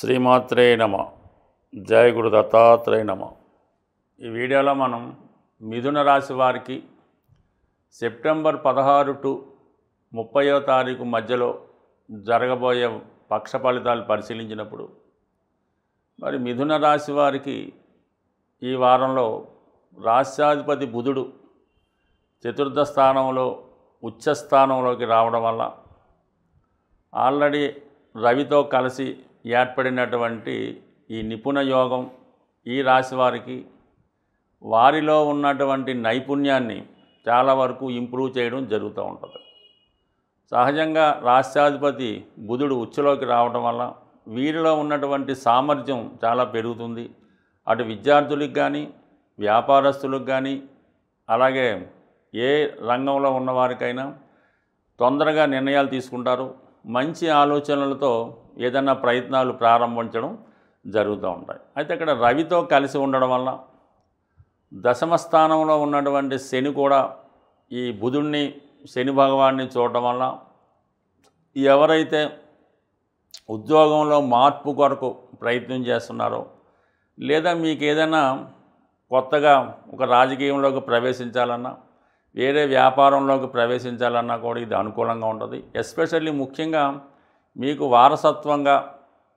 శ్రీమాత్రే నమ. జయ గురు దత్తాత్రేయ నమ. ఈ వీడియోలో మనం మిథున రాశి వారికి సెప్టెంబర్ 16 టు 30వ తారీఖు మధ్యలో జరగబోయే పక్ష ఫలితాలు పరిశీలించినప్పుడు మరి మిథున రాశి వారికి ఈ వారంలో రాశ్యాధిపతి బుధుడు చతుర్థ స్థానంలో ఉచ్చ స్థానంలోకి రావడం వల్ల ఆల్రెడీ రవితో కలిసి ఏర్పడినటువంటి ఈ నిపుణ యోగం ఈ రాశి వారికి వారిలో ఉన్నటువంటి నైపుణ్యాన్ని చాలా వరకు ఇంప్రూవ్ చేయడం జరుగుతూ ఉంటుంది. సహజంగా రాష్ట్రాధిపతి బుధుడు ఉచ్చులోకి రావడం వల్ల వీరిలో ఉన్నటువంటి సామర్థ్యం చాలా పెరుగుతుంది. అటు విద్యార్థులకు కానీ వ్యాపారస్తులకు కానీ అలాగే ఏ రంగంలో ఉన్నవారికైనా తొందరగా నిర్ణయాలు తీసుకుంటారు. మంచి ఆలోచనలతో ఏదైనా ప్రయత్నాలు ప్రారంభించడం జరుగుతూ ఉంటాయి. అయితే ఇక్కడ రవితో కలిసి ఉండడం వల్ల దశమ స్థానంలో ఉన్నటువంటి శని కూడా ఈ బుధుడిని శని భగవాన్ని చూడటం వల్ల ఎవరైతే ఉద్యోగంలో మార్పు కొరకు ప్రయత్నం చేస్తున్నారో లేదా మీకు ఏదైనా కొత్తగా ఒక రాజకీయంలోకి ప్రవేశించాలన్నా వేరే వ్యాపారంలోకి ప్రవేశించాలన్నా కూడా ఇది అనుకూలంగా ఉంటుంది. ఎస్పెషల్లీ ముఖ్యంగా మీకు వారసత్వంగా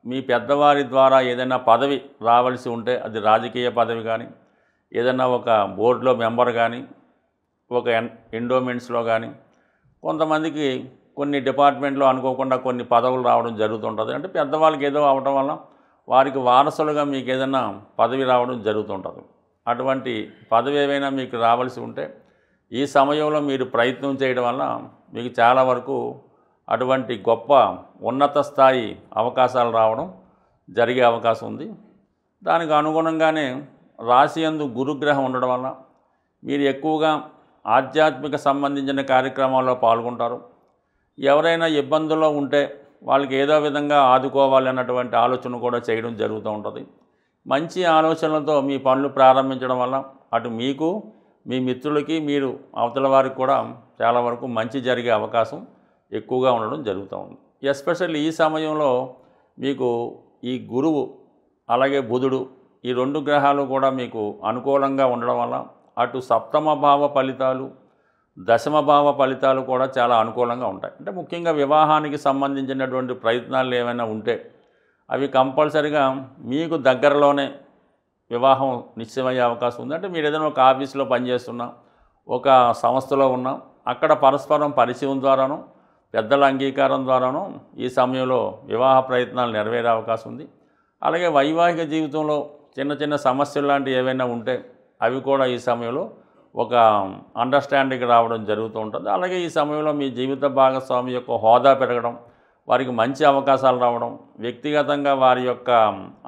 మీ పెద్దవారి ద్వారా ఏదైనా పదవి రావాల్సి ఉంటే అది రాజకీయ పదవి కానీ ఏదైనా ఒక బోర్డులో మెంబర్ కానీ ఒక ఎండోమెంట్స్లో కానీ కొంతమందికి కొన్ని డిపార్ట్మెంట్లో అనుకోకుండా కొన్ని పదవులు రావడం జరుగుతుంటుంది. అంటే పెద్దవాళ్ళకి ఏదో అవడం వల్ల వారికి వారసులుగా మీకు ఏదైనా పదవి రావడం జరుగుతుంటుంది. అటువంటి పదవి ఏవైనా మీకు రావాల్సి ఉంటే ఈ సమయంలో మీరు ప్రయత్నం చేయడం వల్ల మీకు చాలా వరకు అటువంటి గొప్ప ఉన్నత స్థాయి అవకాశాలు రావడం జరిగే అవకాశం ఉంది. దానికి అనుగుణంగానే రాశి యందు గురుగ్రహం ఉండడం వల్ల మీరు ఎక్కువగా ఆధ్యాత్మిక సంబంధించిన కార్యక్రమాల్లో పాల్గొంటారు. ఎవరైనా ఇబ్బందుల్లో ఉంటే వాళ్ళకి ఏదో విధంగా ఆదుకోవాలి అన్నటువంటి ఆలోచన కూడా చేయడం జరుగుతూ ఉంటుంది. మంచి ఆలోచనలతో మీ పనులు ప్రారంభించడం వల్ల అటు మీకు మీ మిత్రులకి మీరు అవతల వారికి కూడా చాలా వరకు మంచి జరిగే అవకాశం ఎక్కువగా ఉండడం జరుగుతూ ఉంది. ఎస్పెషల్లీ ఈ సమయంలో మీకు ఈ గురువు అలాగే బుధుడు ఈ రెండు గ్రహాలు కూడా మీకు అనుకూలంగా ఉండడం వల్ల అటు సప్తమ భావ ఫలితాలు దశమ భావ ఫలితాలు కూడా చాలా అనుకూలంగా ఉంటాయి. అంటే ముఖ్యంగా వివాహానికి సంబంధించినటువంటి ప్రయత్నాలు ఏమైనా ఉంటే అవి కంపల్సరిగా మీకు దగ్గరలోనే వివాహం నిశ్చయమయ్యే అవకాశం ఉంది. అంటే మీరు ఏదైనా ఒక ఆఫీస్లో పనిచేస్తున్నా ఒక సంస్థలో ఉన్నా అక్కడ పరస్పరం పరిచయం ద్వారాను పెద్దల అంగీకారం ద్వారాను ఈ సమయంలో వివాహ ప్రయత్నాలు నెరవేరే అవకాశం ఉంది. అలాగే వైవాహిక జీవితంలో చిన్న చిన్న సమస్యలు లాంటివి ఏవైనా ఉంటే అవి కూడా ఈ సమయంలో ఒక అండర్స్టాండింగ్ రావడం జరుగుతూ ఉంటుంది. అలాగే ఈ సమయంలో మీ జీవిత భాగస్వామి యొక్క హోదా పెరగడం వారికి మంచి అవకాశాలు రావడం వ్యక్తిగతంగా వారి యొక్క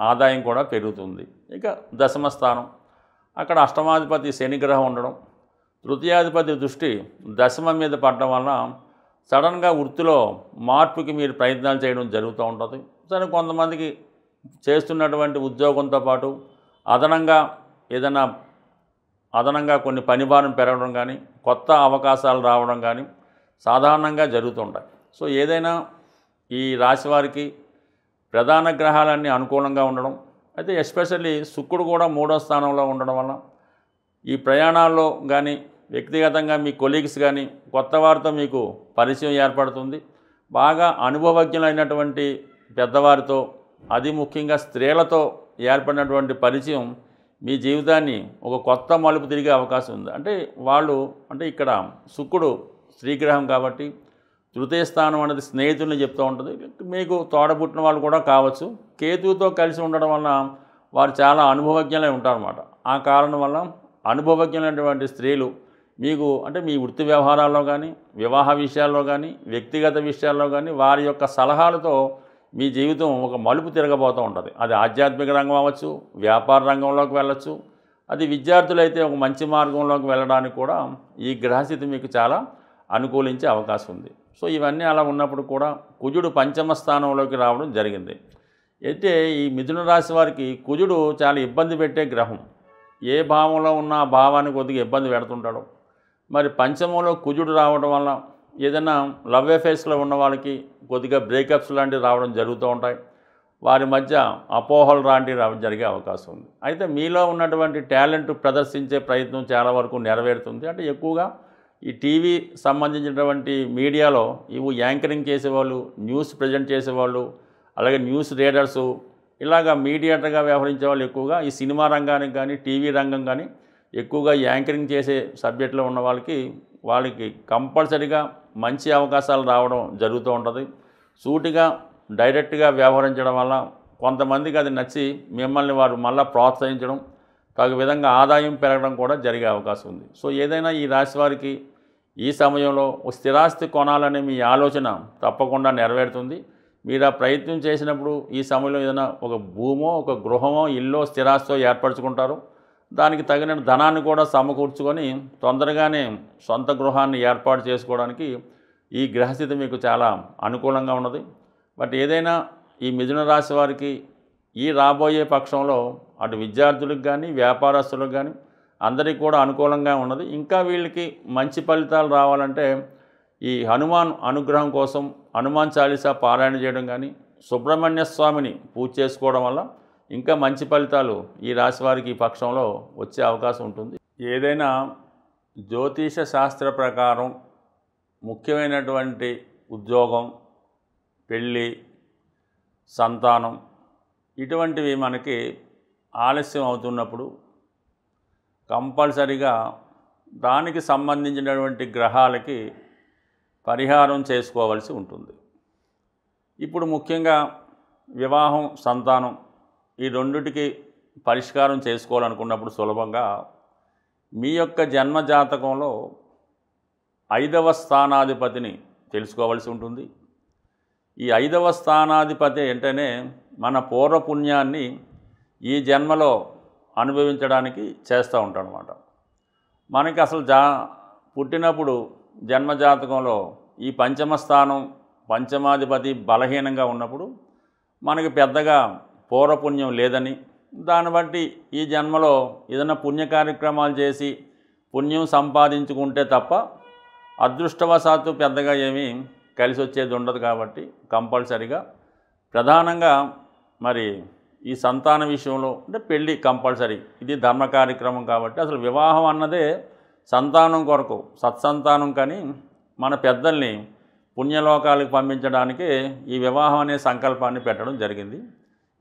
ఆదాయం కూడా పెరుగుతుంది. ఇక దశమ స్థానం అక్కడ అష్టమాధిపతి శనిగ్రహం ఉండడం తృతీయాధిపతి దృష్టి దశమం మీద పడడం వల్ల సడన్గా వృత్తిలో మార్పుకి మీరు ప్రయత్నాలు చేయడం జరుగుతూ ఉంటుంది. సరే కొంతమందికి చేస్తున్నటువంటి ఉద్యోగంతో పాటు అదనంగా కొన్ని పనిభారం పెరగడం కానీ కొత్త అవకాశాలు రావడం కానీ సాధారణంగా జరుగుతుంటాయి. సో ఏదైనా ఈ రాశి వారికి ప్రధాన గ్రహాలన్నీ అనుకూలంగా ఉండడం అయితే ఎస్పెషల్లీ శుక్రుడు కూడా 3వ స్థానంలో ఉండడం వల్ల ఈ ప్రయాణాల్లో కానీ వ్యక్తిగతంగా మీ కొలీగ్స్ కానీ కొత్త వారితో మీకు పరిచయం ఏర్పడుతుంది. బాగా అనుభవజ్ఞులైనటువంటి పెద్దవారితో అది ముఖ్యంగా స్త్రీలతో ఏర్పడినటువంటి పరిచయం మీ జీవితాన్ని ఒక కొత్త మలుపు తిరిగే అవకాశం ఉంది. అంటే ఇక్కడ శుక్రుడు స్త్రీగ్రహం కాబట్టి తృతీయ స్థానం అనేది స్నేహితుల్ని చెప్తూ ఉంటుంది. మీకు తోడబుట్టిన వాళ్ళు కూడా కావచ్చు. కేతువుతో కలిసి ఉండడం వల్ల వారు చాలా అనుభవజ్ఞులై ఉంటారన్నమాట. ఆ కారణం వల్ల అనుభవజ్ఞులైనటువంటి స్త్రీలు మీకు అంటే మీ వృత్తి వ్యవహారాల్లో కానీ వివాహ విషయాల్లో కానీ వ్యక్తిగత విషయాల్లో కానీ వారి యొక్క సలహాలతో మీ జీవితం ఒక మలుపు తిరగబోతూ ఉంటుంది. అది ఆధ్యాత్మిక రంగం అవ్వచ్చు, వ్యాపార రంగంలోకి వెళ్ళచ్చు, అది విద్యార్థులైతే ఒక మంచి మార్గంలోకి వెళ్ళడానికి కూడా ఈ గ్రహస్థితి మీకు చాలా అనుకూలించే అవకాశం ఉంది. సో ఇవన్నీ అలా ఉన్నప్పుడు కూడా కుజుడు పంచమ స్థానంలోకి రావడం జరిగింది. అయితే ఈ మిథున రాశి వారికి కుజుడు చాలా ఇబ్బంది పెట్టే గ్రహం. ఏ భావంలో ఉన్న ఆ భావానికి కొద్దిగా ఇబ్బంది పెడుతుంటాడు. మరి పంచమంలో కుజుడు రావడం వల్ల ఏదైనా లవ్ అఫేర్స్లో ఉన్న వాళ్ళకి కొద్దిగా బ్రేకప్స్ లాంటివి రావడం జరుగుతూ ఉంటాయి. వారి మధ్య అపోహలు జరిగే అవకాశం ఉంది. అయితే మీలో ఉన్నటువంటి టాలెంట్ ప్రదర్శించే ప్రయత్నం చాలా వరకు నెరవేరుతుంది. అంటే ఎక్కువగా ఈ టీవీ సంబంధించినటువంటి మీడియాలో యాంకరింగ్ చేసేవాళ్ళు, న్యూస్ ప్రజెంట్ చేసేవాళ్ళు, అలాగే న్యూస్ రీడర్సు, ఇలాగా మీడియేటర్గా వ్యవహరించే వాళ్ళు ఎక్కువగా ఈ సినిమా రంగానికి కానీ టీవీ రంగం కానీ ఎక్కువగా యాంకరింగ్ చేసే సబ్జెక్టులో ఉన్న వాళ్ళకి కంపల్సరీగా మంచి అవకాశాలు రావడం జరుగుతూ ఉంటుంది. సూటిగా డైరెక్ట్గా వ్యవహరించడం వల్ల కొంతమందికి అది నచ్చి మిమ్మల్ని వారు మళ్ళీ ప్రోత్సహించడం, తగు విధంగా ఆదాయం పెరగడం కూడా జరిగే అవకాశం ఉంది. సో ఏదైనా ఈ రాశి వారికి ఈ సమయంలో స్థిరాస్తి కొనాలనే మీ ఆలోచన తప్పకుండా నెరవేరుతుంది. మీరు ఆ ప్రయత్నం చేసినప్పుడు ఈ సమయంలో ఏదైనా ఒక భూమో, ఒక గృహమో, ఇల్లో, స్థిరాస్తో ఏర్పరచుకుంటారు. దానికి తగిన ధనాన్ని కూడా సమకూర్చుకొని తొందరగానే సొంత గృహాన్ని ఏర్పాటు చేసుకోవడానికి ఈ గ్రహస్థితి మీకు చాలా అనుకూలంగా ఉన్నది. బట్ ఏదైనా ఈ మిథున రాశి వారికి ఈ రాబోయే పక్షంలో అటు విద్యార్థులకు కానీ వ్యాపారస్తులకు కానీ అందరికీ కూడా అనుకూలంగా ఉన్నది. ఇంకా వీళ్ళకి మంచి ఫలితాలు రావాలంటే ఈ హనుమాన్ అనుగ్రహం కోసం హనుమాన్ చాలీసా పారాయణ చేయడం కానీ, సుబ్రహ్మణ్య స్వామిని పూజ చేసుకోవడం వల్ల ఇంకా మంచి ఫలితాలు ఈ రాశి వారికి ఈ పక్షంలో వచ్చే అవకాశం ఉంటుంది. ఏదైనా జ్యోతిష శాస్త్ర ప్రకారం ముఖ్యమైనటువంటి ఉద్యోగం, పెళ్ళి, సంతానం ఇటువంటివి మనకి ఆలస్యం అవుతున్నప్పుడు కంపల్సరిగా దానికి సంబంధించినటువంటి గ్రహాలకి పరిహారం చేసుకోవాల్సి ఉంటుంది. ఇప్పుడు ముఖ్యంగా వివాహం, సంతానం ఈ రెండిటికి పరిష్కారం చేసుకోవాలనుకున్నప్పుడు సులభంగా మీ యొక్క జన్మజాతకంలో 5వ స్థానాధిపతిని తెలుసుకోవాల్సి ఉంటుంది. ఈ 5వ స్థానాధిపతి అంటేనే మన పూర్వపుణ్యాన్ని ఈ జన్మలో అనుభవించడానికి చేస్తూ ఉంటాడనమాట. మనకి అసలు పుట్టినప్పుడు జన్మజాతకంలో ఈ పంచమ స్థానం, పంచమాధిపతి బలహీనంగా ఉన్నప్పుడు మనకి పెద్దగా పూర్వపుణ్యం లేదని, దాన్ని బట్టి ఈ జన్మలో ఏదైనా పుణ్య కార్యక్రమాలు చేసి పుణ్యం సంపాదించుకుంటే తప్ప అదృష్టవశాత్తు పెద్దగా ఏమీ కలిసి వచ్చేది ఉండదు. కాబట్టి కంపల్సరిగా ప్రధానంగా మరి ఈ సంతాన విషయంలో అంటే పెళ్ళి కంపల్సరీ, ఇది ధర్మ కార్యక్రమం కాబట్టి అసలు వివాహం అన్నదే సంతానం కొరకు, సత్సంతానం. కానీ మన పెద్దల్ని పుణ్యలోకాలకు పంపించడానికి ఈ వివాహం అనే సంకల్పాన్ని పెట్టడం జరిగింది.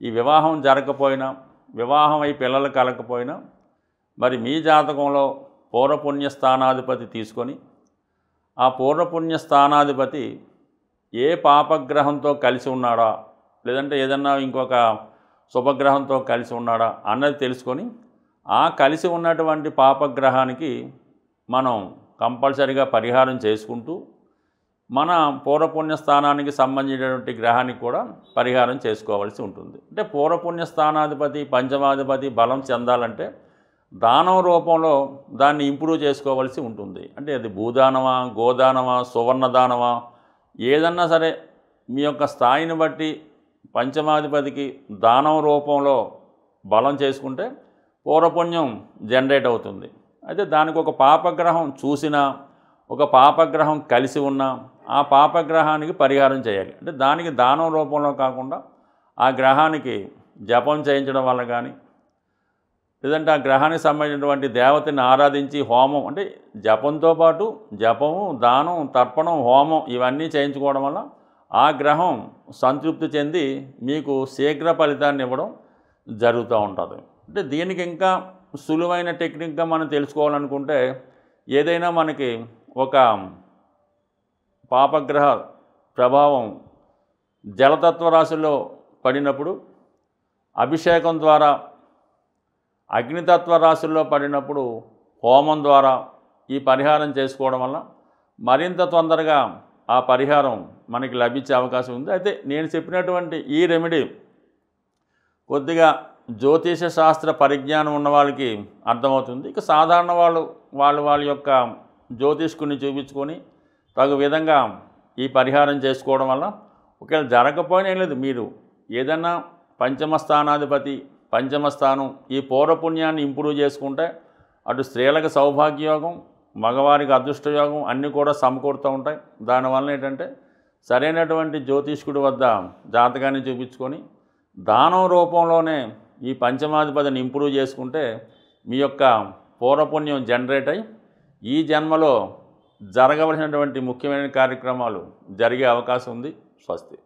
ఈ వివాహం జరగకపోయినా, వివాహం అయి పిల్లలు కలగకపోయినా మరి మీ జాతకంలో పూర్వపుణ్య స్థానాధిపతి తీసుకొని ఆ పూర్వపుణ్య స్థానాధిపతి ఏ పాపగ్రహంతో కలిసి ఉన్నాడా, లేదంటే ఏదన్నా ఇంకొక శుభగ్రహంతో కలిసి ఉన్నాడా అన్నది తెలుసుకొని ఆ కలిసి ఉన్నటువంటి పాపగ్రహానికి మనం కంపల్సరిగా పరిహారం చేసుకుంటూ మన పూర్వపుణ్య స్థానానికి సంబంధించినటువంటి గ్రహానికి కూడా పరిహారం చేసుకోవాల్సి ఉంటుంది. అంటే పూర్వపుణ్య స్థానాధిపతి, పంచమాధిపతి బలం చెందాలంటే దానం రూపంలో దాన్ని ఇంప్రూవ్ చేసుకోవాల్సి ఉంటుంది. అంటే అది భూదానమా, గోదానమా, సువర్ణదానమా, ఏదన్నా సరే మీ యొక్క స్థాయిని బట్టి పంచమాధిపతికి దానం రూపంలో బలం చేసుకుంటే పూర్వపుణ్యం జనరేట్ అవుతుంది. అయితే దానికి ఒక పాపగ్రహం చూసినా, ఒక పాపగ్రహం కలిసి ఉన్నా ఆ పాపగ్రహానికి పరిహారం చేయాలి. అంటే దానికి దానం రూపంలో కాకుండా ఆ గ్రహానికి జపం చేయించడం వల్ల కానీ, లేదంటే ఆ గ్రహానికి సంబంధించినటువంటి దేవతని ఆరాధించి హోమం, అంటే జపంతో పాటు జపము, దానం, తర్పణం, హోమం ఇవన్నీ చేయించుకోవడం వల్ల ఆ గ్రహం సంతృప్తి చెంది మీకు శీఘ్ర ఫలితాన్ని ఇవ్వడం జరుగుతూ ఉంటుంది. అంటే దీనికి ఇంకా సులువైన టెక్నిక్గా మనం తెలుసుకోవాలనుకుంటే ఏదైనా మనకి ఒక పాపగ్రహ ప్రభావం జలతత్వ రాశుల్లో పడినప్పుడు అభిషేకం ద్వారా, అగ్నితత్వ రాశుల్లో పడినప్పుడు హోమం ద్వారా ఈ పరిహారం చేసుకోవడం వల్ల మరింత తొందరగా ఆ పరిహారం మనకి లభించే అవకాశం ఉంది. అయితే నేను చెప్పినటువంటి ఈ రెమెడీ కొద్దిగా జ్యోతిష శాస్త్ర పరిజ్ఞానం ఉన్న వాళ్ళకి అర్థమవుతుంది. ఇక సాధారణ వాళ్ళ యొక్క జ్యోతిష్కుని చూపించుకొని తగు విధంగా ఈ పరిహారం చేసుకోవడం వల్ల ఒకవేళ జరగకపోయినా ఏం లేదు, మీరు ఏదన్నా పంచమ స్థానాధిపతి, పంచమ స్థానం ఈ పూర్వపుణ్యాన్ని ఇంప్రూవ్ చేసుకుంటే అటు స్త్రీలకు సౌభాగ్యయోగం, మగవారికి అదృష్టయోగం అన్నీ కూడా సమకూరుతూ ఉంటాయి. దానివల్ల ఏంటంటే సరైనటువంటి జ్యోతిష్కుడి వద్ద జాతకాన్ని చూపించుకొని దానం రూపంలోనే ఈ పంచమాధిపతిని ఇంప్రూవ్ చేసుకుంటే మీ యొక్క పూర్వపుణ్యం జనరేట్ అయ్యి ఈ జన్మలో జరగవలసినటువంటి ముఖ్యమైన కార్యక్రమాలు జరిగే అవకాశం ఉంది. స్వస్తి.